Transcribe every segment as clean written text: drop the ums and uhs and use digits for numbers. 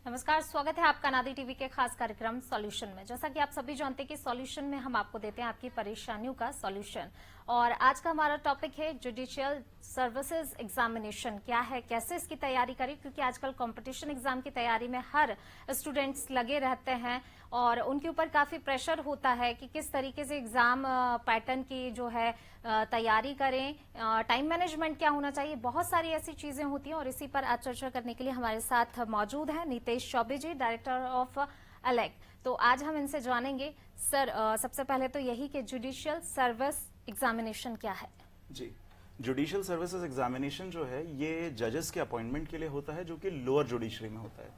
नमस्कार, स्वागत है आपका नादी टीवी के खास कार्यक्रम सॉल्यूशन में। जैसा कि आप सभी जानते हैं कि सॉल्यूशन में हम आपको देते हैं आपकी परेशानियों का सॉल्यूशन। और आज का हमारा टॉपिक है जुडिशियल सर्विसेज एग्जामिनेशन क्या है, कैसे इसकी तैयारी करें, क्योंकि आजकल कंपटीशन एग्जाम की तैयारी में हर स्टूडेंट्स लगे रहते हैं और उनके ऊपर काफी प्रेशर होता है कि किस तरीके से एग्जाम पैटर्न की जो है तैयारी करें, टाइम मैनेजमेंट क्या होना चाहिए, बहुत सारी ऐसी चीजें होती हैं। और इसी पर आज चर्चा करने के लिए हमारे साथ मौजूद हैं नितेश चौबे जी, डायरेक्टर ऑफ एलेक। तो आज हम इनसे जानेंगे सर, सबसे पहले तो यही कि जुडिशियल सर्विस एग्जामिनेशन क्या है। जी, जुडिशियल सर्विसेज एग्जामिनेशन जो है ये जजेस के अपॉइंटमेंट के लिए होता है, जो कि लोअर जुडिशरी में होता है।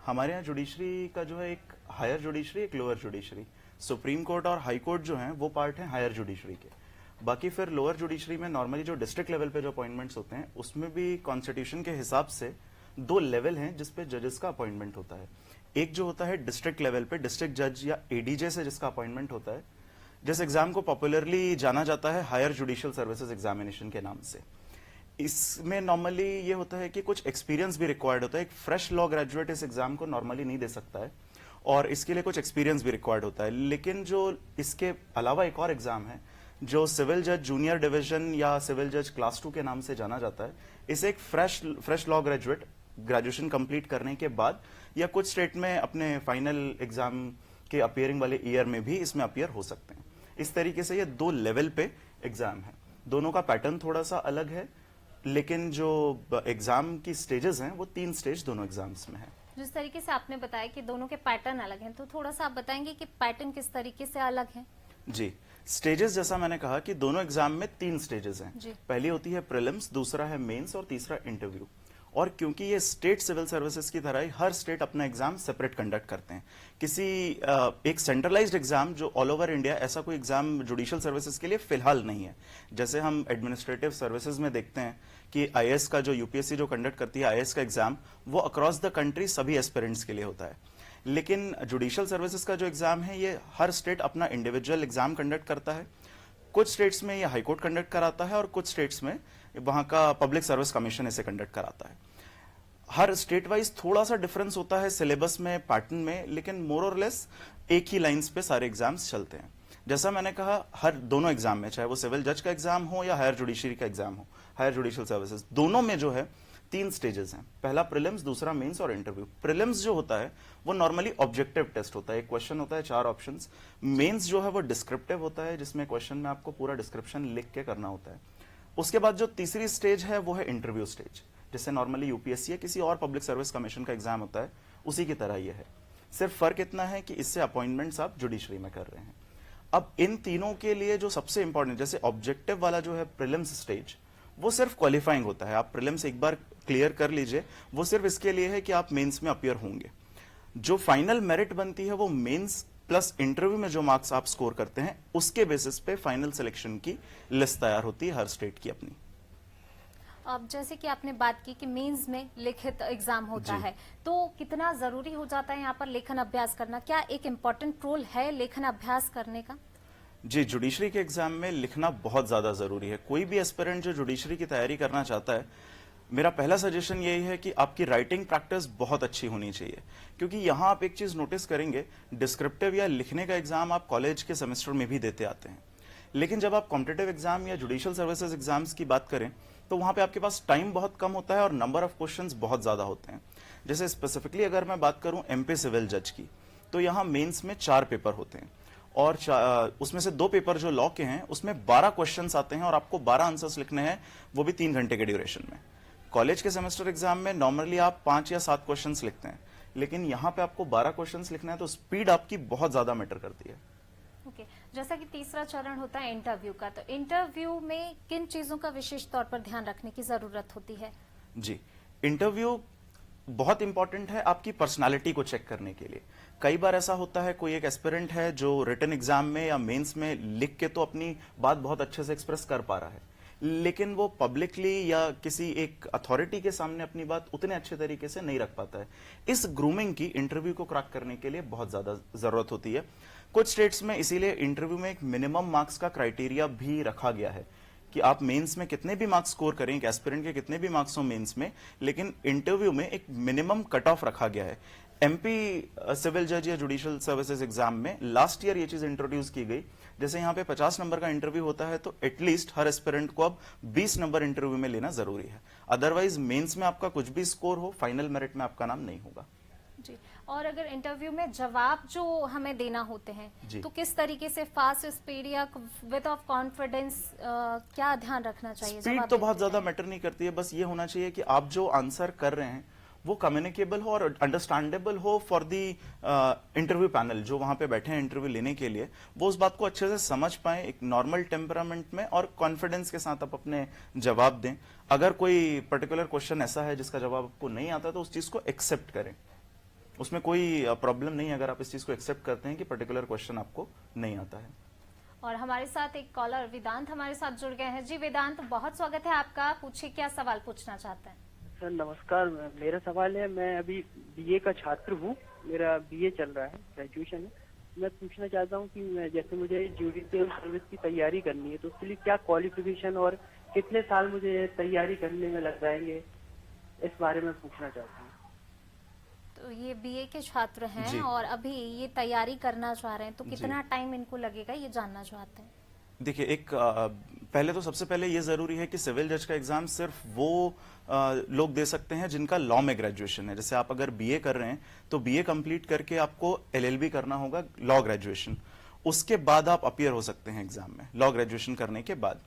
हमारे यहाँ जुडिशरी का जो है एक हायर जुडिशरी, एक लोअर जुडिशरी। सुप्रीम कोर्ट और हाई कोर्ट जो है वो पार्ट है हायर जुडिशरी के। बाकी फिर लोअर जुडिशरी में नॉर्मली जो डिस्ट्रिक्ट लेवल पे जो अपॉइंटमेंट्स होते हैं उसमें भी कॉन्स्टिट्यूशन के हिसाब से दो लेवल हैं जिसपे जजेस का अपॉइंटमेंट होता है। एक जो होता है डिस्ट्रिक्ट लेवल पे डिस्ट्रिक्ट जज या एडीजे से जिसका अपॉइंटमेंट होता है, जिस एग्जाम को पॉपुलरली जाना जाता है हायर जुडिशियल सर्विसेज एग्जामिनेशन के नाम से। इसमें नॉर्मली ये होता है कि कुछ एक्सपीरियंस भी रिक्वायर्ड होता है। एक फ्रेश लॉ ग्रेजुएट इस एग्जाम को नॉर्मली नहीं दे सकता है और इसके लिए कुछ एक्सपीरियंस भी रिक्वायर्ड होता है। लेकिन जो इसके अलावा एक और एग्जाम है जो सिविल जज जूनियर डिवीजन या सिविल जज क्लास 2 के नाम से जाना जाता है, इसे एक fresh law graduate graduation complete करने के बाद या कुछ स्टेट में अपने फाइनल एग्जाम के अपियरिंग वाले ईयर में भी इसमें अपियर हो सकते हैं। इस तरीके से ये दो लेवल पे एग्जाम है। दोनों का पैटर्न थोड़ा सा अलग है, लेकिन जो एग्जाम की स्टेजेस हैं वो 3 स्टेज दोनों एग्जाम्स में है। जिस तरीके से आपने बताया कि दोनों के पैटर्न अलग हैं, तो थोड़ा सा आप बताएंगे कि पैटर्न किस तरीके से अलग है। जी, स्टेजेस जैसा मैंने कहा कि दोनों एग्जाम में 3 स्टेजेस हैं। पहली होती है प्रीलिम्स, दूसरा है मेंस और तीसरा इंटरव्यू। और क्योंकि ये स्टेट सिविल सर्विसेज की तरह ही हर स्टेट अपना एग्जाम सेपरेट कंडक्ट करते हैं। किसी एक सेंट्रलाइज्ड एग्जाम जो ऑल ओवर इंडिया ऐसा कोई एग्जाम जुडिशियल सर्विसेज के लिए फिलहाल नहीं है। जैसे हम एडमिनिस्ट्रेटिव सर्विसेज में देखते हैं कि आईएएस का जो यूपीएससी जो कंडक्ट करती है आईएएस का एग्जाम, वो अक्रॉस द कंट्री सभी एस्पिरेंट्स के लिए होता है। लेकिन जुडिशियल सर्विसेज का जो एग्जाम है ये हर स्टेट अपना इंडिविजुअल एग्जाम कंडक्ट करता है। कुछ स्टेट्स में ये हाईकोर्ट कंडक्ट कराता है और कुछ स्टेट्स में वहां का पब्लिक सर्विस कमीशन इसे कंडक्ट कराता है। हर स्टेट वाइज थोड़ा सा डिफरेंस होता है सिलेबस में, पैटर्न में, लेकिन मोर और लेस एक ही लाइंस पे सारे एग्जाम्स चलते हैं। जैसा मैंने कहा, हर दोनों एग्जाम में, चाहे वो सिविल जज का एग्जाम हो या हायर जुडिशरी का एग्जाम हो, हायर जुडिशियल सर्विसेज, दोनों में जो है 3 स्टेजेस हैं। पहला प्रीलिम्स, दूसरा मेंस और इंटरव्यू। प्रीलिम्स जो होता है वो नॉर्मली ऑब्जेक्टिव टेस्ट होता है, एक क्वेश्चन होता है, 4 ऑप्शंस। मेंस जो है वो डिस्क्रिप्टिव होता है, जिसमें क्वेश्चन में आपको पूरा डिस्क्रिप्शन लिख के करना होता है। उसके बाद जो तीसरी स्टेज है वो है इंटरव्यू स्टेज, जिससे नॉर्मली यूपीएससी या किसी और पब्लिक सर्विस कमीशन का एग्जाम होता है, उसी की तरह ये है। सिर्फ फर्क इतना है कि इससे अपॉइंटमेंट्स आप जुडिशरी में कर रहे हैं। अब इन तीनों के लिए जो सबसे इंपॉर्टेंट, जैसे ऑब्जेक्टिव वाला जो है प्रीलिम्स स्टेज, वो सिर्फ क्वालिफाइंग होता है। आप प्रीलिम्स एक बार क्लियर कर लीजिए, वो सिर्फ इसके लिए है कि आप मेंस में अपियर होंगे। जो फाइनल मेरिट बनती है वो मेंस प्लस इंटरव्यू में जो मार्क्स आप स्कोर करते हैं उसके बेसिस पे फाइनल सिलेक्शन की लिस्ट तैयार होती है हर स्टेट की अपनी। अब जैसे कि आपने बात की कि मेंस में लिखित एग्जाम होता है, तो कितना जरूरी हो जाता है यहाँ पर लेखन अभ्यास करना? क्या एक इम्पोर्टेंट रोल है लेखन अभ्यास करने का? जी, जुडिशरी के एग्जाम में लिखना बहुत ज्यादा जरूरी है। कोई भी एस्पिरेंट जो जुडिशरी की तैयारी करना चाहता है, मेरा पहला सजेशन यही है कि आपकी राइटिंग प्रैक्टिस बहुत अच्छी होनी चाहिए। क्योंकि यहाँ आप एक चीज नोटिस करेंगे, डिस्क्रिप्टिव या लिखने का एग्जाम आप कॉलेज के सेमेस्टर में भी देते आते हैं, लेकिन जब आप कॉम्पिटिटिव एग्जाम या जुडिशियल सर्विसेज एग्जाम्स की बात करें तो वहां पे आपके पास टाइम बहुत कम होता है और नंबर ऑफ क्वेश्चंस बहुत ज्यादा होते हैं। जैसे स्पेसिफिकली अगर मैं बात करूं एमपी सिविल जज की, तो यहाँ मेंस में 4 पेपर होते हैं और उसमें से 2 पेपर जो लॉ के हैं उसमें 12 क्वेश्चंस आते हैं और आपको 12 आंसर्स लिखने हैं, वो भी 3 घंटे के ड्यूरेशन में। कॉलेज के सेमेस्टर एग्जाम में नॉर्मली आप 5 या 7 क्वेश्चंस लिखते हैं, लेकिन यहाँ पे आपको 12 क्वेश्चंस लिखना है, तो स्पीड आपकी बहुत ज्यादा मैटर करती है। ओके, जैसा कि तीसरा चरण होता है इंटरव्यू का, तो इंटरव्यू में किन चीजों का विशेष तौर पर ध्यान रखने की जरूरत होती है? जी, इंटरव्यू बहुत इंपॉर्टेंट है आपकी पर्सनालिटी को चेक करने के लिए। कई बार ऐसा होता है कोई एक एस्पिरेंट है जो रिटन एग्जाम में या मेंस में लिख के तो अपनी बात बहुत अच्छे से एक्सप्रेस कर पा रहा है, लेकिन वो पब्लिकली या किसी एक अथॉरिटी के सामने अपनी बात उतने अच्छे तरीके से नहीं रख पाता है। इस ग्रूमिंग की इंटरव्यू को क्रैक करने के लिए बहुत ज्यादा जरूरत होती है। कुछ स्टेट्स में इसीलिए इंटरव्यू में एक मिनिमम मार्क्स का क्राइटेरिया भी रखा गया है कि आप मेंस में कितने भी मार्क्स स्कोर करें, एक एस्पिरेंट के कितने भी मार्क्स हो मेंस में, लेकिन इंटरव्यू में एक मिनिमम कट ऑफ रखा गया है। एमपी सिविल जज या जुडिशियल सर्विसेज एग्जाम में लास्ट ईयर ये चीज इंट्रोड्यूस की गई। जैसे यहाँ पे 50 नंबर का इंटरव्यू होता है तो एटलीस्ट हर एस्पिरेंट को अब 20 नंबर इंटरव्यू में लेना जरूरी है। अदरवाइज मेंस में आपका कुछ भी स्कोर हो, फाइनल मेरिट में आपका नाम नहीं होगा। जी, और अगर इंटरव्यू में जवाब जो हमें देना होते हैं तो किस तरीके से, फास्ट, स्पीड या विद ऑफ कॉन्फिडेंस, क्या ध्यान रखना चाहिए? स्पीड तो बहुत ज्यादा मैटर नहीं करती है, बस ये होना चाहिए कि आप जो आंसर कर रहे हैं वो कम्युनिकेबल हो और अंडरस्टैंडेबल हो फॉर दी इंटरव्यू पैनल जो वहां पे बैठे हैं इंटरव्यू लेने के लिए। वो उस बात को अच्छे से समझ पाए एक नॉर्मल टेम्परामेंट में और कॉन्फिडेंस के साथ आप अपने जवाब दें। अगर कोई पर्टिकुलर क्वेश्चन ऐसा है जिसका जवाब आपको नहीं आता तो उस चीज को एक्सेप्ट करें, उसमें कोई प्रॉब्लम नहीं है अगर आप इस चीज को एक्सेप्ट करते हैं कि पर्टिकुलर क्वेश्चन आपको नहीं आता है। और हमारे साथ एक कॉलर वेदांत हमारे साथ जुड़ गए हैं। जी वेदांत, बहुत स्वागत है आपका, पूछिए क्या सवाल पूछना चाहते हैं? सर नमस्कार, मेरा सवाल है, मैं अभी बीए का छात्र हूँ, मेरा बीए चल रहा है, ग्रेजुएशन है। मैं पूछना चाहता हूँ कि जैसे मुझे जुडिशियल सर्विस की तैयारी करनी है तो उसके लिए क्या क्वालिफिकेशन और कितने साल मुझे तैयारी करने में लग जाएंगे, इस बारे में पूछना चाहता हूँ। तो ये बीए के छात्र हैं और अभी ये तैयारी करना चाह रहे हैं तो कितना टाइम इनको लगेगा, ये जानना चाहते हैं। देखिए, एक पहले तो सबसे पहले ये जरूरी है कि सिविल जज का एग्जाम सिर्फ वो लोग दे सकते हैं जिनका लॉ में ग्रेजुएशन है। जैसे आप अगर बीए कर रहे हैं तो बीए कंप्लीट करके आपको एलएलबी करना होगा, लॉ ग्रेजुएशन, उसके बाद आप अपीयर हो सकते हैं एग्जाम में, लॉ ग्रेजुएशन करने के बाद।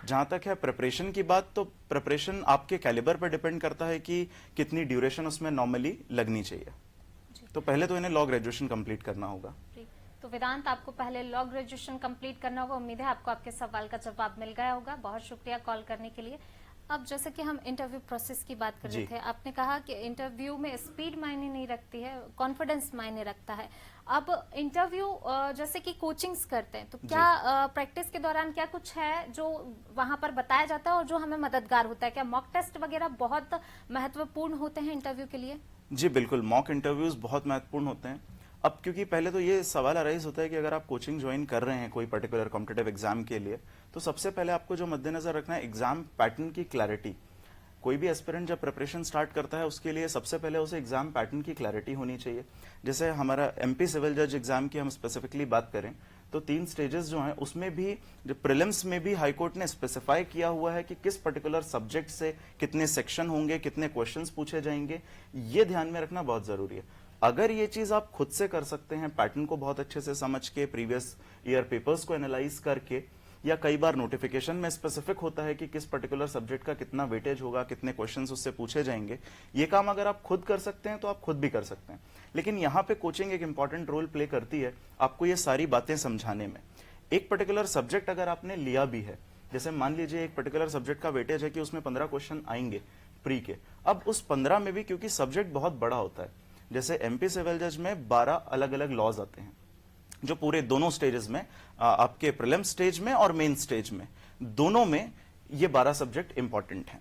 जहां तक है प्रिपरेशन की बात, तो प्रिपरेशन आपके कैलिबर पर डिपेंड करता है कि कितनी ड्यूरेशन उसमें नॉर्मली लगनी चाहिए। तो पहले तो इन्हें लॉ ग्रेजुएशन कंप्लीट करना होगा। तो वेदांत, आपको पहले लॉ ग्रेजुएशन कंप्लीट करना होगा। उम्मीद है आपको आपके सवाल का जवाब मिल गया होगा। बहुत शुक्रिया कॉल करने के लिए। अब जैसे कि हम इंटरव्यू प्रोसेस की बात कर रहे थे, आपने कहा कि इंटरव्यू में स्पीड मायने नहीं रखती है, कॉन्फिडेंस मायने रखता है। अब इंटरव्यू जैसे कि कोचिंग्स करते हैं तो क्या प्रैक्टिस के दौरान क्या कुछ है जो वहां पर बताया जाता है और जो हमें मददगार होता है? क्या मॉक टेस्ट वगैरह बहुत महत्वपूर्ण होते हैं इंटरव्यू के लिए? जी बिल्कुल, मॉक इंटरव्यूज बहुत महत्वपूर्ण होते हैं। अब क्योंकि पहले तो ये सवाल अराइज होता है कि अगर आप कोचिंग ज्वाइन कर रहे हैं कोई पर्टिकुलर कॉम्पिटिटिव एग्जाम के लिए, तो सबसे पहले आपको जो मद्देनजर रखना है एग्जाम पैटर्न की क्लैरिटी। कोई भी एस्पिरेंट जब प्रिपरेशन स्टार्ट करता है उसके लिए सबसे पहले उसे एग्जाम पैटर्न की क्लैरिटी होनी चाहिए। जैसे हमारा एमपी सिविल जज एग्जाम की हम स्पेसिफिकली बात करें तो 3 स्टेजेस जो हैं उसमें भी, जो प्रीलिम्स में भी हाईकोर्ट ने स्पेसिफाई किया हुआ है कि किस पर्टिकुलर सब्जेक्ट से कितने सेक्शन होंगे, कितने क्वेश्चंस पूछे जाएंगे, ये ध्यान में रखना बहुत जरूरी है। अगर ये चीज आप खुद से कर सकते हैं, पैटर्न को बहुत अच्छे से समझ के, प्रीवियस ईयर पेपर्स को एनालाइज करके, या कई बार नोटिफिकेशन में स्पेसिफिक होता है कि किस पर्टिकुलर सब्जेक्ट का कितना वेटेज होगा, कितने क्वेश्चंस उससे पूछे जाएंगे, ये काम अगर आप खुद कर सकते हैं तो आप खुद भी कर सकते हैं। लेकिन यहाँ पे कोचिंग एक इंपॉर्टेंट रोल प्ले करती है आपको ये सारी बातें समझाने में। एक पर्टिकुलर सब्जेक्ट अगर आपने लिया भी है, जैसे मान लीजिए एक पर्टिकुलर सब्जेक्ट का वेटेज है कि उसमें 15 क्वेश्चन आएंगे प्री के, अब उस 15 में भी क्योंकि सब्जेक्ट बहुत बड़ा होता है, जैसे एमपी सिविल जज में 12 अलग अलग लॉज आते हैं जो पूरे दोनों स्टेजेस में, आपके प्रीलिम स्टेज में और मेन स्टेज में, दोनों में ये 12 सब्जेक्ट इंपॉर्टेंट हैं।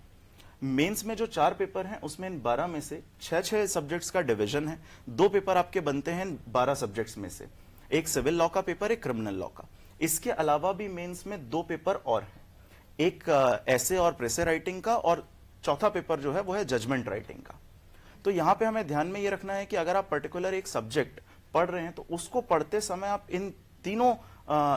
मेंस में जो 4 पेपर हैं उसमें इन 12 में से 6 सब्जेक्ट्स का डिवीजन है। 2 पेपर आपके बनते हैं 12 सब्जेक्ट्स में से, एक सिविल लॉ का पेपर, एक क्रिमिनल लॉ का। इसके अलावा भी मेंस में 2 पेपर और हैं, एक ऐसे और प्रेसे राइटिंग का, और चौथा पेपर जो है वो है जजमेंट राइटिंग का। तो यहां पे हमें ध्यान में ये रखना है कि अगर आप पर्टिकुलर एक सब्जेक्ट पढ़ रहे हैं तो उसको पढ़ते समय आप इन तीनों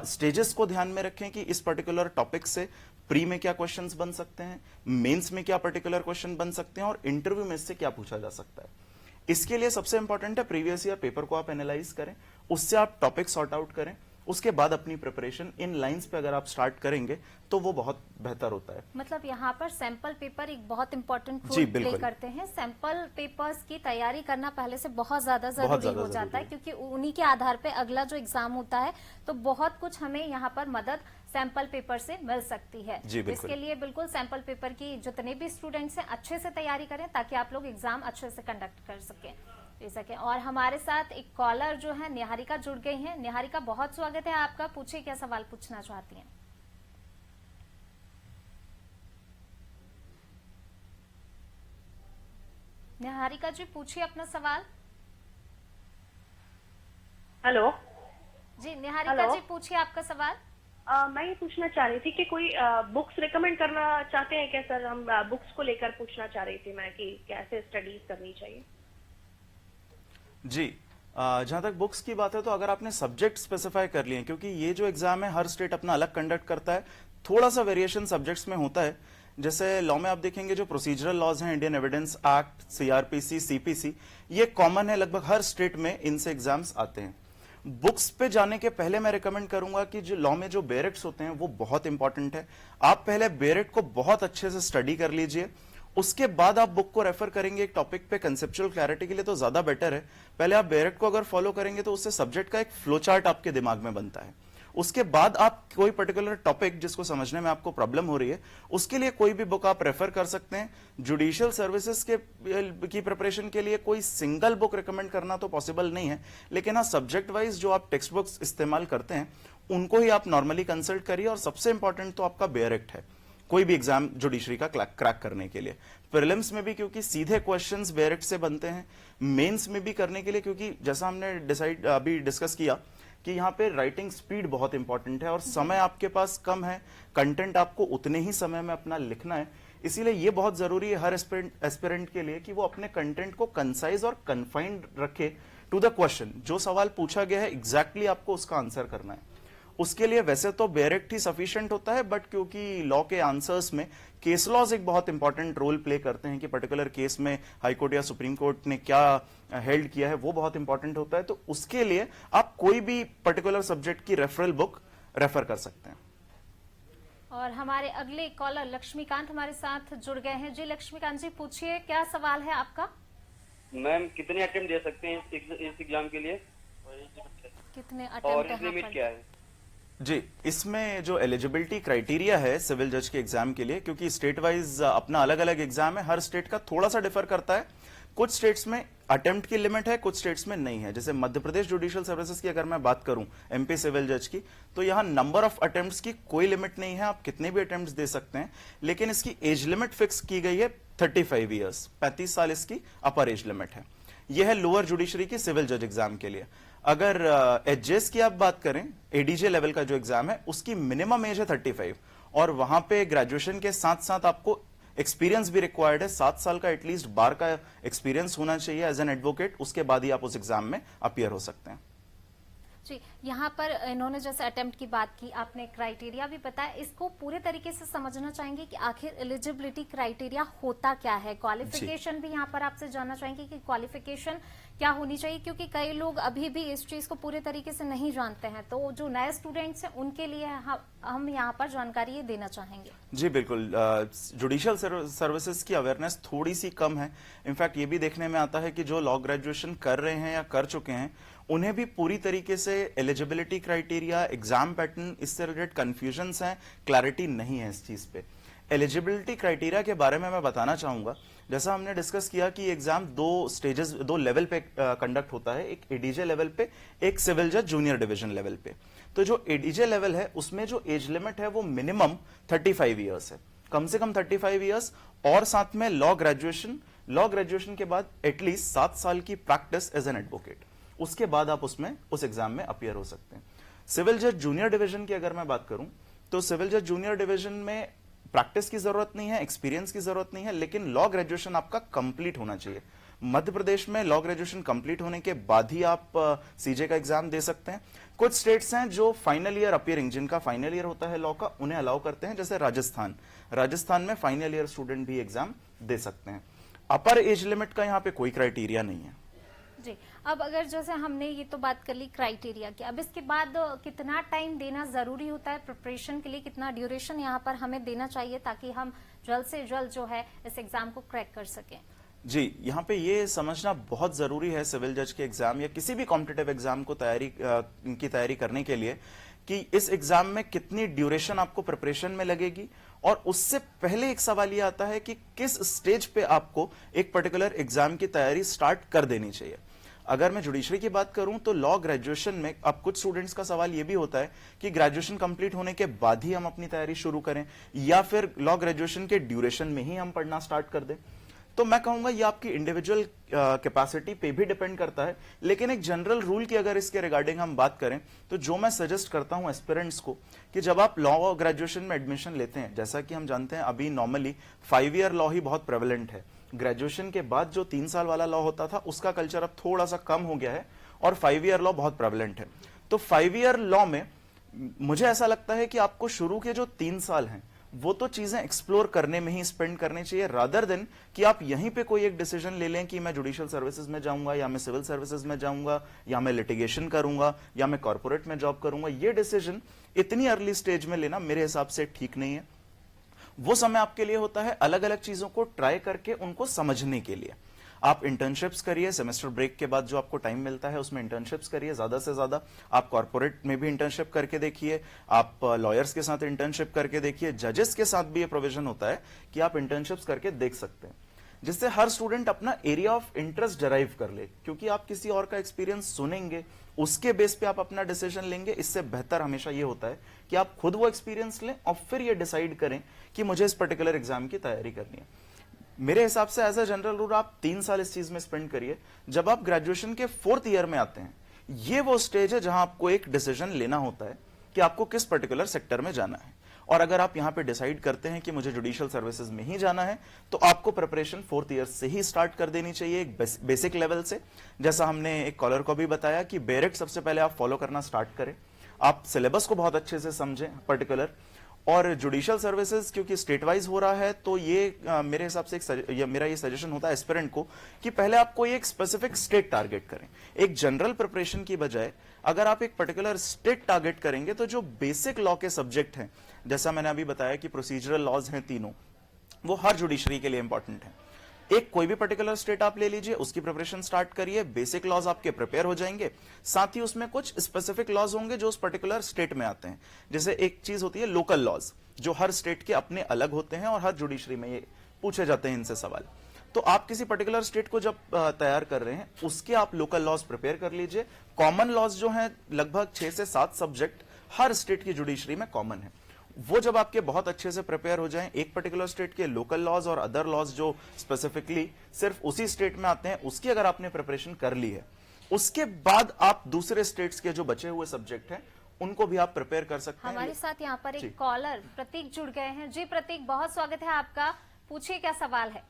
स्टेजेस को ध्यान में रखें कि इस पर्टिकुलर टॉपिक से प्री में क्या क्वेश्चंस बन सकते हैं, मेंस में क्या पर्टिकुलर क्वेश्चन बन सकते हैं और इंटरव्यू में इससे क्या पूछा जा सकता है। इसके लिए सबसे इंपॉर्टेंट है प्रीवियस ईयर पेपर को आप एनालाइज करें, उससे आप टॉपिक सॉर्ट आउट करें, उसके बाद अपनी प्रिपरेशन इन लाइंस पे अगर आप स्टार्ट करेंगे तो वो बहुत बेहतर होता है। मतलब यहाँ पर सैंपल पेपर एक बहुत इंपॉर्टेंट रोल प्ले करते हैं। सैंपल पेपर्स की तैयारी करना पहले से बहुत ज्यादा जरूरी हो जाता है क्योंकि उन्हीं के आधार पे अगला जो एग्जाम होता है तो बहुत कुछ हमें यहाँ पर मदद सैंपल पेपर से मिल सकती है। इसके लिए बिल्कुल सैंपल पेपर की जितने भी स्टूडेंट्स हैं अच्छे से तैयारी करें ताकि आप लोग एग्जाम अच्छे से कंडक्ट कर सकें। और हमारे साथ एक कॉलर जो है निहारिका जुड़ गई हैं। निहारिका, बहुत स्वागत है आपका, पूछिए क्या सवाल पूछना चाहती हैं? निहारिका जी, पूछिए अपना सवाल। हेलो जी निहारिका जी, पूछिए आपका सवाल। मैं ये पूछना चाह रही थी कि कोई बुक्स रिकमेंड करना चाहते हैं क्या सर? हम बुक्स को लेकर पूछना चाह रही थी मैं कि कैसे स्टडीज करनी चाहिए। जी, जहां तक बुक्स की बात है तो अगर आपने सब्जेक्ट स्पेसिफाई कर लिए, क्योंकि ये जो एग्जाम है हर स्टेट अपना अलग कंडक्ट करता है, थोड़ा सा वेरिएशन सब्जेक्ट्स में होता है। जैसे लॉ में आप देखेंगे जो प्रोसीजरल लॉज हैं, Indian evidence act, CrPC, CPC, ये कॉमन है, लगभग हर स्टेट में इनसे एग्जाम्स आते हैं। बुक्स पे जाने के पहले मैं रिकमेंड करूंगा कि जो लॉ में जो बेरेक्ट्स होते हैं वो बहुत इंपॉर्टेंट है। आप पहले बेरेक्ट को बहुत अच्छे से स्टडी कर लीजिए, उसके बाद आप बुक को रेफर करेंगे एक टॉपिक पे कंसेप्चुअल क्लैरिटी के लिए तो ज्यादा बेटर है। पहले आप बेरेक्ट को अगर फॉलो करेंगे तो उससे सब्जेक्ट का एक फ्लो चार्ट आपके दिमाग में बनता है। उसके बाद आप कोई पर्टिकुलर टॉपिक जिसको समझने में आपको प्रॉब्लम हो रही है, उसके लिए कोई भी बुक आप रेफर कर सकते हैं। जुडिशियल सर्विसेज की प्रिपरेशन के लिए कोई सिंगल बुक रिकमेंड करना तो पॉसिबल नहीं है, लेकिन हाँ सब्जेक्ट वाइज जो आप टेक्स्ट बुक्स इस्तेमाल करते हैं उनको ही आप नॉर्मली कंसल्ट करिए। और सबसे इंपॉर्टेंट तो आपका बेरेक्ट है कोई भी एग्जाम जुडिशरी का क्रैक करने के लिए। प्रीलिम्स में भी क्योंकि सीधे क्वेश्चंस बेरेक्ट से बनते हैं, मेंस में भी करने के लिए क्योंकि जैसा हमने अभी डिस्कस किया कि यहाँ पे राइटिंग स्पीड बहुत इंपॉर्टेंट है और समय आपके पास कम है, कंटेंट आपको उतने ही समय में अपना लिखना है। इसीलिए ये बहुत जरूरी है हर एस्पिरेंट के लिए कि वो अपने कंटेंट को कंसाइज और कन्फाइंड रखे टू द क्वेश्चन। जो सवाल पूछा गया है एग्जैक्टली आपको उसका आंसर करना है। उसके लिए वैसे तो बेरेक्ट ही सफिशिएंट होता है, बट क्योंकि लॉ के आंसर्स में केस लॉज एक बहुत इंपॉर्टेंट रोल प्ले करते हैं कि पर्टिकुलर केस में हाई कोर्ट या सुप्रीम कोर्ट ने क्या हेल्ड किया है, वो बहुत इंपॉर्टेंट होता है। तो उसके लिए आप कोई भी पर्टिकुलर सब्जेक्ट की रेफरल बुक रेफर कर सकते हैं। और हमारे अगले कॉलर लक्ष्मीकांत हमारे साथ जुड़ गए हैं। जी लक्ष्मीकांत जी, पूछिए क्या सवाल है आपका। मैम कितने अटेम्प्ट दे सकते हैं इस एग्जाम के लिए, कितने और अटेम्प्ट लिमिट क्या है? जी, इसमें जो एलिजिबिलिटी क्राइटेरिया है सिविल जज के एग्जाम के लिए, क्योंकि स्टेट वाइज अपना अलग अलग एग्जाम है, हर स्टेट का थोड़ा सा डिफर करता है। कुछ स्टेट्स में अटेम्प्ट की लिमिट है, कुछ स्टेट्स में नहीं है। जैसे मध्य प्रदेश जुडिशियल सर्विसेज की अगर मैं बात करूं, एमपी सिविल जज की, तो यहां नंबर ऑफ अटेम्प्ट्स की कोई लिमिट नहीं है, आप कितने भी अटेम्प्ट्स दे सकते हैं। लेकिन इसकी एज लिमिट फिक्स की गई है 35 ईयर्स, 35 साल इसकी अपर एज लिमिट है। यह है लोअर जुडिशरी की सिविल जज एग्जाम के लिए। अगर एचजेएस की आप बात करें, एडीजे लेवल का जो एग्जाम है उसकी मिनिमम एज है 35 और वहां पे ग्रेजुएशन के साथ साथ आपको एक्सपीरियंस भी रिक्वायर्ड है। 7 साल का एटलीस्ट बार का एक्सपीरियंस होना चाहिए एज एन एडवोकेट, उसके बाद ही आप उस एग्जाम में अपीयर हो सकते हैं। जी, यहाँ पर इन्होंने जैसे अटेम्प्ट की बात की, आपने क्राइटेरिया भी बताया, इसको पूरे तरीके से समझना चाहेंगे कि आखिर एलिजिबिलिटी क्राइटेरिया होता क्या है। क्वालिफिकेशन भी यहाँ पर आपसे जानना चाहेंगे कि क्वालिफिकेशन क्या होनी चाहिए, क्योंकि कई लोग अभी भी इस चीज को पूरे तरीके से नहीं जानते हैं। तो जो नए स्टूडेंट्स हैं उनके लिए हम यहाँ पर जानकारी ये देना चाहेंगे। जी बिल्कुल, जुडिशियल सर्विसेज की अवेयरनेस थोड़ी सी कम है। इनफैक्ट ये भी देखने में आता है कि जो लॉ ग्रेजुएशन कर रहे हैं या कर चुके हैं उन्हें भी पूरी तरीके से एलिजिबिलिटी क्राइटेरिया, एग्जाम पैटर्न, इससे रिलेटेड कंफ्यूजन्स हैं, क्लैरिटी नहीं है इस चीज पे। एलिजिबिलिटी क्राइटेरिया के बारे में मैं बताना चाहूंगा, जैसा हमने डिस्कस किया कि एग्जाम दो लेवल पे कंडक्ट होता है, एक एडीजे लेवल पे, एक सिविल जज जूनियर डिवीजन लेवल पे। तो जो एडीजे लेवल है उसमें जो एज लिमिट है वो मिनिमम 35 ईयर्स है, कम से कम 35 ईयर्स, और साथ में लॉ ग्रेजुएशन के बाद एटलीस्ट 7 साल की प्रैक्टिस एज एन एडवोकेट, उसके बाद आप उस एग्जाम में अपीयर हो सकते हैं। सिविल जज जूनियर डिवीजन की अगर मैं बात करूं तो सिविल जज जूनियर डिवीजन में प्रैक्टिस की जरूरत नहीं है, एक्सपीरियंस की जरूरत नहीं है, लेकिन लॉ ग्रेजुएशन आपका कंप्लीट होना चाहिए। मध्य प्रदेश में लॉ ग्रेजुएशन कंप्लीट होने के बाद ही आप सीजे का एग्जाम दे सकते हैं। कुछ स्टेट्स हैं जो फाइनल ईयर अपीयरिंग, जिनका फाइनल ईयर होता है लॉ का, उन्हें अलाउ करते हैं, जैसे राजस्थान में फाइनल ईयर स्टूडेंट भी एग्जाम दे सकते हैं। अपर एज लिमिट का यहाँ पे कोई क्राइटेरिया नहीं है। जी, अब अगर जैसे हमने ये तो बात कर ली क्राइटेरिया की, अब इसके बाद कितना टाइम देना जरूरी होता है प्रिपरेशन के लिए, कितना ड्यूरेशन यहाँ पर हमें देना चाहिए ताकि हम जल्द से जल्द जो है इस एग्जाम को क्रैक कर सकें। जी, यहाँ पे ये समझना बहुत जरूरी है सिविल जज के एग्जाम या किसी भी कॉम्पिटिटिव एग्जाम को तैयारी करने के लिए कि इस एग्जाम में कितनी ड्यूरेशन आपको प्रिपरेशन में लगेगी। और उससे पहले एक सवाल ये आता है कि किस स्टेज पे आपको एक पर्टिकुलर एग्जाम की तैयारी स्टार्ट कर देनी चाहिए। अगर मैं जुडिशरी की बात करूं तो लॉ ग्रेजुएशन में अब कुछ स्टूडेंट्स का सवाल यह भी होता है कि ग्रेजुएशन कंप्लीट होने के बाद ही हम अपनी तैयारी शुरू करें या फिर लॉ ग्रेजुएशन के ड्यूरेशन में ही हम पढ़ना स्टार्ट कर दें। तो मैं कहूंगा ये आपकी इंडिविजुअल कैपेसिटी पे भी डिपेंड करता है, लेकिन एक जनरल रूल की अगर इसके रिगार्डिंग हम बात करें तो जो मैं सजेस्ट करता हूं एस्पिरेंट्स को कि जब आप लॉ ग्रेजुएशन में एडमिशन लेते हैं, जैसा कि हम जानते हैं अभी नॉर्मली 5 ईयर लॉ ही बहुत प्रेवलेंट है, ग्रेजुएशन के बाद जो 3 साल वाला लॉ होता था उसका कल्चर अब थोड़ा सा कम हो गया है और 5 ईयर लॉ बहुत प्रेवलेंट है। तो 5 ईयर लॉ में मुझे ऐसा लगता है कि आपको शुरू के जो 3 साल हैं वो तो चीजें एक्सप्लोर करने में ही स्पेंड करनी चाहिए, रादर देन कि आप यहीं पे कोई एक डिसीजन ले लें कि मैं जुडिशियल सर्विसेज में जाऊंगा या मैं सिविल सर्विसेज में जाऊंगा या मैं लिटिगेशन करूंगा या मैं कॉर्पोरेट में जॉब करूंगा। ये डिसीजन इतनी अर्ली स्टेज में लेना मेरे हिसाब से ठीक नहीं है। वो समय आपके लिए होता है अलग अलग चीजों को ट्राई करके उनको समझने के लिए। आप इंटर्नशिप्स करिए, सेमेस्टर ब्रेक के बाद जो आपको टाइम मिलता है उसमें इंटर्नशिप्स करिए ज्यादा से ज्यादा। आप कॉर्पोरेट में भी इंटर्नशिप करके देखिए, आप लॉयर्स के साथ इंटर्नशिप करके देखिए, जजेस के साथ भी ये प्रोविजन होता है कि आप इंटर्नशिप्स करके देख सकते हैं, जिससे हर स्टूडेंट अपना एरिया ऑफ इंटरेस्ट डिराइव कर ले। क्योंकि आप किसी और का एक्सपीरियंस सुनेंगे, उसके बेस पे आप अपना डिसीजन लेंगे, इससे बेहतर हमेशा ये होता है कि आप खुद वो एक्सपीरियंस लें और फिर ये डिसाइड करें कि मुझे इस पर्टिकुलर एग्जाम की तैयारी करनी है। मेरे हिसाब से एज ए जनरल रूल आप 3 साल इस चीज में स्पेंड करिए। जब आप ग्रेजुएशन के 4th ईयर में आते हैं, ये वो स्टेज है जहां आपको एक डिसीजन लेना होता है कि आपको किस पर्टिकुलर सेक्टर में जाना है। और अगर आप यहां पे डिसाइड करते हैं कि मुझे जुडिशियल सर्विसेज में ही जाना है, तो आपको प्रिपरेशन 4th ईयर से ही स्टार्ट कर देनी चाहिए, एक बेसिक लेवल से। जैसा हमने एक कॉलर को भी बताया कि बेरेट सबसे पहले आप फॉलो करना स्टार्ट करें, आप सिलेबस को बहुत अच्छे से समझें पर्टिकुलर। और जुडिशियल सर्विसेज क्योंकि स्टेट वाइज हो रहा है, तो ये मेरे हिसाब से मेरा ये सजेशन होता है एस्पिरेंट को कि पहले आप कोई एक स्पेसिफिक स्टेट टारगेट करें। एक जनरल प्रिपरेशन की बजाय अगर आप एक पर्टिकुलर स्टेट टारगेट करेंगे, तो जो बेसिक लॉ के सब्जेक्ट हैं, जैसा मैंने अभी बताया कि प्रोसीजरल लॉज हैं तीनों, वो हर जुडिशरी के लिए इंपॉर्टेंट है। एक कोई भी पर्टिकुलर स्टेट आप ले लीजिए, उसकी प्रिपरेशन स्टार्ट करिए, बेसिक लॉज आपके प्रिपेयर हो जाएंगे, साथ ही उसमें कुछ स्पेसिफिक लॉज होंगे जो उस पर्टिकुलर स्टेट में आते हैं। जैसे एक चीज होती है लोकल लॉज, जो हर स्टेट के अपने अलग होते हैं और हर जुडिशरी में ये पूछे जाते हैं इनसे सवाल। तो आप किसी पर्टिकुलर स्टेट को जब तैयार कर रहे हैं, उसके आप लोकल लॉज प्रिपेयर कर लीजिए। कॉमन लॉज जो है लगभग 6 से 7 सब्जेक्ट हर स्टेट की जुडिशरी में कॉमन है, वो जब आपके बहुत अच्छे से प्रिपेयर हो जाएं, एक पर्टिकुलर स्टेट के लोकल लॉज और अदर लॉज जो स्पेसिफिकली सिर्फ उसी स्टेट में आते हैं, उसकी अगर आपने प्रिपरेशन कर ली है, उसके बाद आप दूसरे स्टेट्स के जो बचे हुए सब्जेक्ट हैं उनको भी आप प्रिपेयर कर सकते हैं। हमारे साथ यहाँ पर जी। एक कॉलर प्रतीक जुड़ गए हैं। जी प्रतीक, बहुत स्वागत है आपका, पूछिए क्या सवाल है।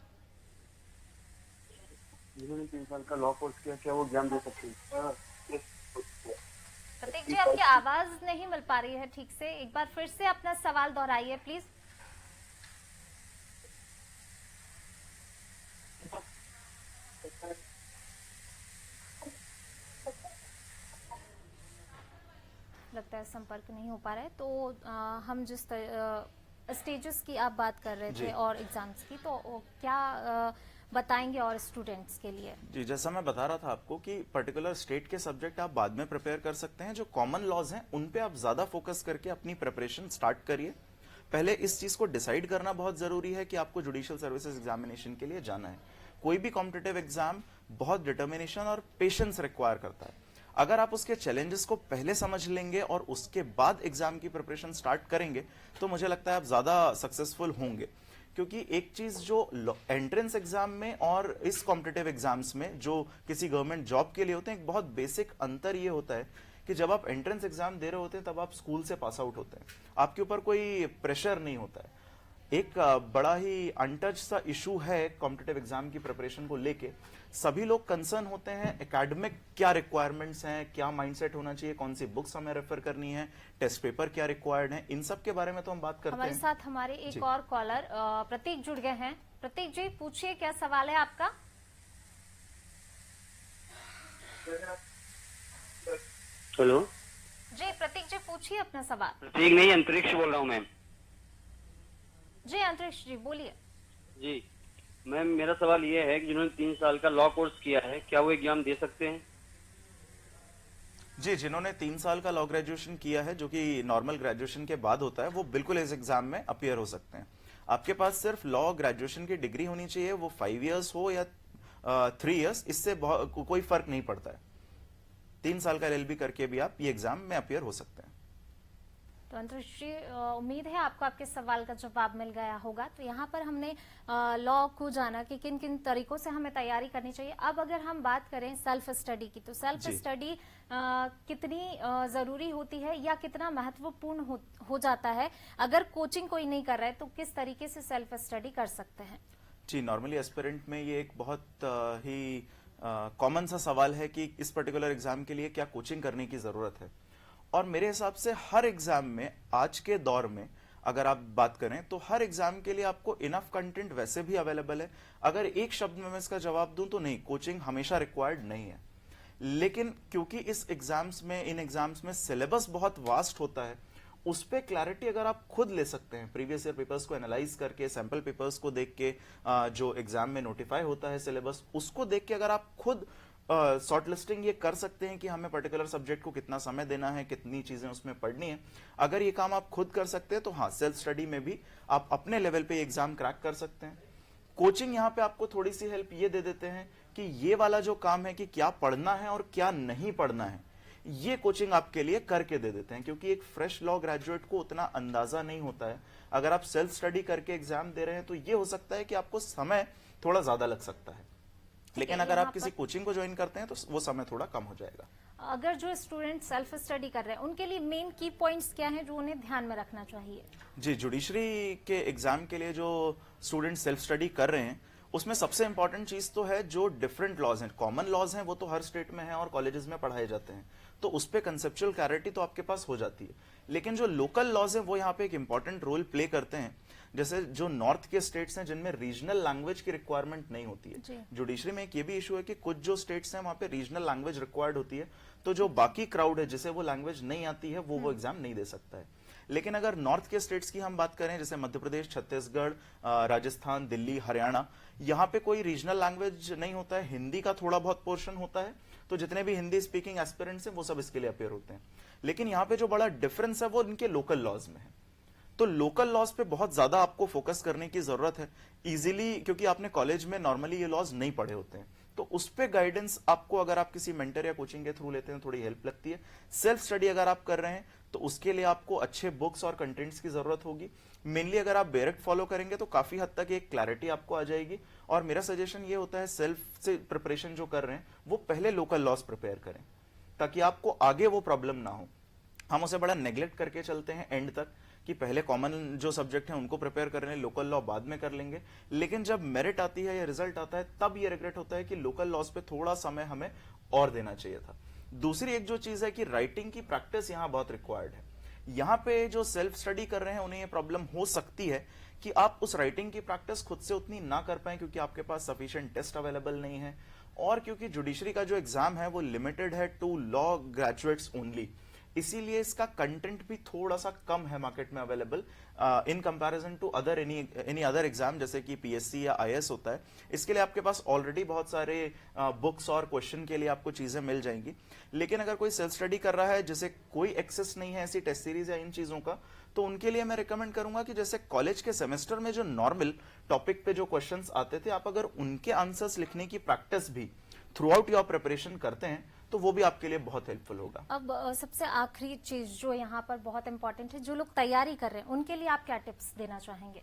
जिन्होंने 3 साल का लॉ कोर्स किया, क्या वो एग्जाम दे सकते हैं? प्रतीक जी, आपकी आवाज नहीं मिल पा रही है ठीक से, एक बार फिर से अपना सवाल दोहराइए प्लीज। लगता है संपर्क नहीं हो पा रहा है। तो हम जिस स्टेजेस की आप बात कर रहे थे और एग्जाम्स की, तो क्या बताएंगे और स्टूडेंट्स के लिए? जी, जैसा मैं बता रहा था आपको कि पर्टिकुलर स्टेट के सब्जेक्ट आप बाद में प्रिपेयर कर सकते हैं। जो कॉमन लॉज हैं उन पे आप ज्यादा फोकस करके अपनी प्रिपरेशन स्टार्ट करिए। पहले इस चीज को डिसाइड करना बहुत जरूरी है कि आपको जुडिशियल सर्विसेज एग्जामिनेशन के लिए जाना है। कोई भी कॉम्पिटिटिव एग्जाम बहुत डिटर्मिनेशन और पेशेंस रिक्वायर करता है। अगर आप उसके चैलेंजेस को पहले समझ लेंगे और उसके बाद एग्जाम की प्रिपरेशन स्टार्ट करेंगे, तो मुझे लगता है आप ज्यादा सक्सेसफुल होंगे। क्योंकि एक चीज जो एंट्रेंस एग्जाम में और इस कॉम्पिटिटिव एग्जाम्स में जो किसी गवर्नमेंट जॉब के लिए होते हैं, एक बहुत बेसिक अंतर ये होता है कि जब आप एंट्रेंस एग्जाम दे रहे होते हैं तब आप स्कूल से पास आउट होते हैं, आपके ऊपर कोई प्रेशर नहीं होता है। एक बड़ा ही अनटच सा इशू है कॉम्पिटिटिव एग्जाम की प्रिपरेशन को लेके। सभी लोग कंसर्न होते हैं एकेडमिक क्या रिक्वायरमेंट्स हैं, क्या माइंडसेट होना चाहिए, कौन सी बुक्स हमें रेफर करनी है, टेस्ट पेपर क्या रिक्वायर्ड है, इन सब के बारे में तो हम बात करते हैं। हमारे साथ हमारे एक और कॉलर प्रतीक जुड़ गए हैं। प्रतीक जी, पूछिए क्या सवाल है आपका। हेलो जी प्रतीक जी, पूछिए अपना सवाल। प्रतीक नहीं, अंतरिक्ष बोल रहा हूँ मैम। जी अंतरिक्ष जी, बोलिए। जी मैम, मेरा सवाल ये है कि जिन्होंने 3 साल का लॉ कोर्स किया है, क्या वो एग्जाम दे सकते हैं? जी, जिन्होंने 3 साल का लॉ ग्रेजुएशन किया है, जो कि नॉर्मल ग्रेजुएशन के बाद होता है, वो बिल्कुल इस एग्जाम में अपीयर हो सकते हैं। आपके पास सिर्फ लॉ ग्रेजुएशन की डिग्री होनी चाहिए, वो 5 इयर्स हो या 3 इयर्स, इससे कोई फर्क नहीं पड़ता है। 3 साल का LLB करके भी आप ये एग्जाम में अपीयर हो सकते हैं। तो अंतरिक्ष जी, उम्मीद है आपको आपके सवाल का जवाब मिल गया होगा। तो यहाँ पर हमने लॉ को जाना कि किन किन तरीकों से हमें तैयारी करनी चाहिए। अब अगर हम बात करें सेल्फ स्टडी की, तो सेल्फ स्टडी कितनी जरूरी होती है या कितना महत्वपूर्ण हो जाता है? अगर कोचिंग कोई नहीं कर रहा है तो किस तरीके से सेल्फ स्टडी कर सकते हैं? जी, नॉर्मली एस्पिरेंट में ये एक बहुत ही कॉमन सा सवाल है कि इस पर्टिकुलर एग्जाम के लिए क्या कोचिंग करने की जरूरत है। और मेरे हिसाब से हर एग्जाम में आज के दौर में अगर आप बात करें तो हर एग्जाम के लिए आपको इनफ कंटेंट वैसे भी अवेलेबल है। अगर एक शब्द में मैं इसका जवाब दूं तो नहीं, कोचिंग हमेशा रिक्वायर्ड नहीं है। लेकिन क्योंकि इन एग्जाम्स में सिलेबस बहुत वास्ट होता है, उस पे क्लैरिटी अगर आप खुद ले सकते हैं प्रीवियस ईयर पेपर्स को एनालाइज करके, सैंपल पेपर्स को देख के, जो एग्जाम में नोटिफाई होता है सिलेबस उसको देख के अगर आप खुद शॉर्ट लिस्टिंग ये कर सकते हैं कि हमें पर्टिकुलर सब्जेक्ट को कितना समय देना है, कितनी चीजें उसमें पढ़नी है। अगर ये काम आप खुद कर सकते हैं तो हाँ, सेल्फ स्टडी में भी आप अपने लेवल पे एग्जाम क्रैक कर सकते हैं। कोचिंग यहाँ पे आपको थोड़ी सी हेल्प ये दे देते हैं कि ये वाला जो काम है कि क्या पढ़ना है और क्या नहीं पढ़ना है, ये कोचिंग आपके लिए करके दे देते हैं। क्योंकि एक फ्रेश लॉ ग्रेजुएट को उतना अंदाजा नहीं होता है। अगर आप सेल्फ स्टडी करके एग्जाम दे रहे हैं तो ये हो सकता है कि आपको समय थोड़ा ज्यादा लग सकता है, लेकिन अगर आप किसी कोचिंग को ज्वाइन करते हैं तो वो समय थोड़ा कम हो जाएगा। अगर जो स्टूडेंट सेल्फ स्टडी कर रहे हैं उनके लिए मेन की पॉइंट्स क्या हैं जो उन्हें ध्यान में रखना चाहिए? जी, जुडिशरी के एग्जाम के लिए जो स्टूडेंट सेल्फ स्टडी कर रहे हैं उसमें सबसे इंपॉर्टेंट चीज तो है जो डिफरेंट लॉज हैं, कॉमन लॉज हैं, वो तो हर स्टेट में है और कॉलेजेस में पढ़ाए जाते हैं, तो उस पे कंसेप्चुअल क्लैरिटी तो आपके पास हो जाती है। लेकिन जो लोकल लॉज हैं वो यहाँ पे एक इंपॉर्टेंट रोल प्ले करते हैं। जैसे जो नॉर्थ के स्टेट्स हैं जिनमें रीजनल लैंग्वेज की रिक्वायरमेंट नहीं होती है, जुडिशरी में एक ये भी इशू है कि कुछ जो स्टेट्स हैं वहां पे रीजनल लैंग्वेज रिक्वायर्ड होती है, तो जो बाकी क्राउड है जिसे वो लैंग्वेज नहीं आती है वो एग्जाम नहीं दे सकता है। लेकिन अगर नॉर्थ के स्टेट्स की हम बात करें, जैसे मध्य प्रदेश, छत्तीसगढ़, राजस्थान, दिल्ली, हरियाणा, यहाँ पे कोई रीजनल लैंग्वेज नहीं होता है, हिंदी का थोड़ा बहुत पोर्शन होता है, तो जितने भी हिंदी स्पीकिंग एस्पिरेंट्स हैं वो सब इसके लिए अपेयर होते हैं। लेकिन यहाँ पे जो बड़ा डिफरेंस है वो इनके लोकल लॉज में है। तो लोकल लॉज पे बहुत ज्यादा आपको फोकस करने की जरूरत है इजीली, क्योंकि आपने कॉलेज में नॉर्मली ये लॉज नहीं पढ़े होते हैं, तो उस पे गाइडेंस आपको अगर आप किसी मेंटर या कोचिंग के थ्रू लेते हैं थोड़ी हेल्प लगती है। सेल्फ स्टडी अगर आप कर रहे हैं तो उसके लिए आपको अच्छे बुक्स और कंटेंट्स की जरूरत होगी। मेनली अगर आप डायरेक्ट फॉलो करेंगे तो काफी हद तक एक क्लैरिटी आपको आ जाएगी। और मेरा सजेशन ये होता है सेल्फ से प्रिपरेशन जो कर रहे हैं वो पहले लोकल लॉज प्रिपेयर करें, ताकि आपको आगे वो प्रॉब्लम ना हो। हम उसे बड़ा नेग्लेक्ट करके चलते हैं एंड तक कि पहले कॉमन जो सब्जेक्ट हैं उनको प्रिपेयर कर रहे हैं, लोकल लॉ बाद में कर लेंगे। लेकिन जब मेरिट आती है या रिजल्ट आता है तब ये रिग्रेट होता है कि लोकल लॉज पे थोड़ा समय हमें और देना चाहिए था। दूसरी एक जो चीज है कि राइटिंग की प्रैक्टिस यहाँ बहुत रिक्वायर्ड है। यहाँ पे जो सेल्फ स्टडी कर रहे हैं उन्हें ये प्रॉब्लम हो सकती है कि आप उस राइटिंग की प्रैक्टिस खुद से उतनी ना कर पाए, क्योंकि आपके पास सफिशिएंट टेस्ट अवेलेबल नहीं है, और क्योंकि जुडिशरी का जो एग्जाम है वो लिमिटेड है टू लॉ ग्रेजुएट्स ओनली, इसीलिए इसका कंटेंट भी थोड़ा सा कम है मार्केट में available in comparison to other any other exam, जैसे कि पीएससी या आईएएस होता है। इसके लिए आपके पास ऑलरेडी बहुत सारे बुक्स और क्वेश्चन के लिए आपको चीजें मिल जाएंगी। लेकिन अगर कोई सेल्फ स्टडी कर रहा है जिसे कोई एक्सेस नहीं है ऐसी टेस्ट सीरीज या इन चीजों का, तो उनके लिए मैं रिकमेंड करूंगा कि जैसे कॉलेज के सेमेस्टर में जो नॉर्मल टॉपिक पे जो क्वेश्चंस आते थे, आप अगर उनके आंसर्स लिखने की प्रैक्टिस भी थ्रू आउट योर प्रिपरेशन करते हैं तो वो भी आपके लिए बहुत हेल्पफुल होगा। अब सबसे आखिरी चीज जो यहाँ पर बहुत इंपॉर्टेंट है, जो लोग तैयारी कर रहे हैं उनके लिए आप क्या टिप्स देना चाहेंगे?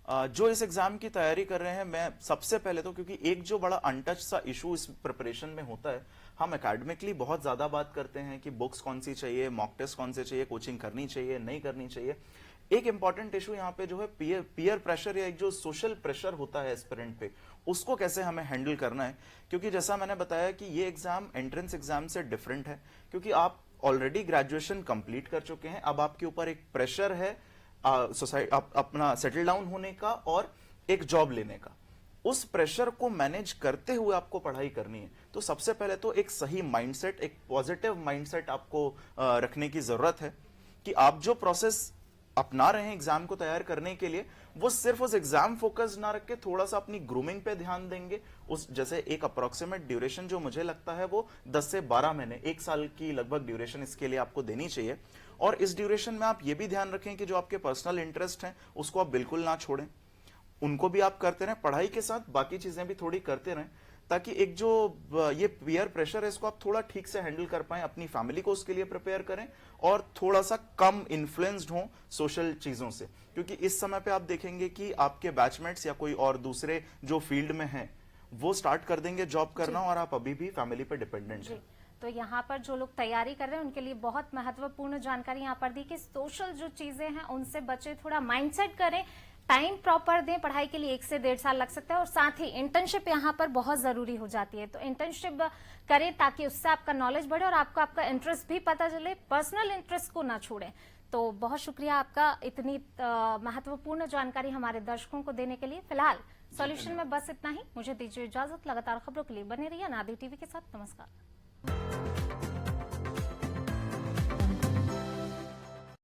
जो इस एग्जाम की तैयारी कर रहे हैं, मैं सबसे पहले तो, क्योंकि एक जो बड़ा अनटच सा इशू इस प्रिपरेशन में होता है, हम एकेडमिकली बहुत ज्यादा बात करते हैं कि बुक्स कौन सी चाहिए, मॉक टेस्ट कौन से चाहिए, कोचिंग करनी चाहिए नहीं करनी चाहिए। एक इंपॉर्टेंट इशू यहाँ पे जो है पीयर प्रेशर या एक जो सोशल प्रेशर होता है एस्पिरेंट पे, उसको कैसे हमें हैंडल करना है। क्योंकि जैसा मैंने बताया कि ये एग्जाम एंट्रेंस एग्जाम से डिफरेंट है, क्योंकि आप ऑलरेडी ग्रेजुएशन कंप्लीट कर चुके हैं, अब आपके ऊपर एक प्रेशर है सोसाइटी अपना सेटल डाउन होने का और एक जॉब लेने का। उस प्रेशर को मैनेज करते हुए आपको पढ़ाई करनी है, तो सबसे पहले तो एक सही माइंडसेट, एक पॉजिटिव माइंडसेट आपको रखने की जरूरत है कि आप जो प्रोसेस अपना रहे हैं एग्जाम को तैयार करने के लिए, वो सिर्फ उस एग्जाम फोकस ना रख के थोड़ा सा अपनी ग्रूमिंग पे ध्यान देंगे। उस जैसे एक अप्रोक्सीमेट ड्यूरेशन जो मुझे लगता है वो 10 से 12 महीने, 1 साल की लगभग ड्यूरेशन इसके लिए आपको देनी चाहिए। और इस ड्यूरेशन में आप ये भी ध्यान रखें कि जो आपके पर्सनल इंटरेस्ट हैं उसको आप बिल्कुल ना छोड़ें, उनको भी आप करते रहें, पढ़ाई के साथ बाकी चीजें भी थोड़ी करते रहें, ताकि एक जो ये पीयर प्रेशर है इसको आप थोड़ा ठीक से हैंडल कर पाएं, अपनी फैमिली को उसके लिए प्रिपेयर करें और थोड़ा सा कम इन्फ्लुएंस्ड हो सोशल चीजों से। क्योंकि इस समय पे आप देखेंगे कि आपके बैचमेट्स या कोई और दूसरे जो फील्ड में हैं वो स्टार्ट कर देंगे जॉब करना, और आप अभी भी फैमिली पे डिपेंडेंट हैं। तो यहाँ पर जो लोग तैयारी कर रहे हैं उनके लिए बहुत महत्वपूर्ण जानकारी यहाँ पर दी कि सोशल जो चीजें हैं उनसे बचे, थोड़ा माइंडसेट करें, टाइम प्रॉपर दें पढ़ाई के लिए, 1 से 1.5 साल लग सकता है। और साथ ही इंटर्नशिप यहाँ पर बहुत जरूरी हो जाती है, तो इंटर्नशिप करें ताकि उससे आपका नॉलेज बढ़े और आपको आपका इंटरेस्ट भी पता चले, पर्सनल इंटरेस्ट को ना छोड़ें। तो बहुत शुक्रिया आपका इतनी महत्वपूर्ण जानकारी हमारे दर्शकों को देने के लिए। फिलहाल सॉल्यूशन में बस इतना ही। मुझे दीजिए इजाजत। लगातार खबरों के लिए बने रहिए अनादि टीवी के साथ। नमस्कार।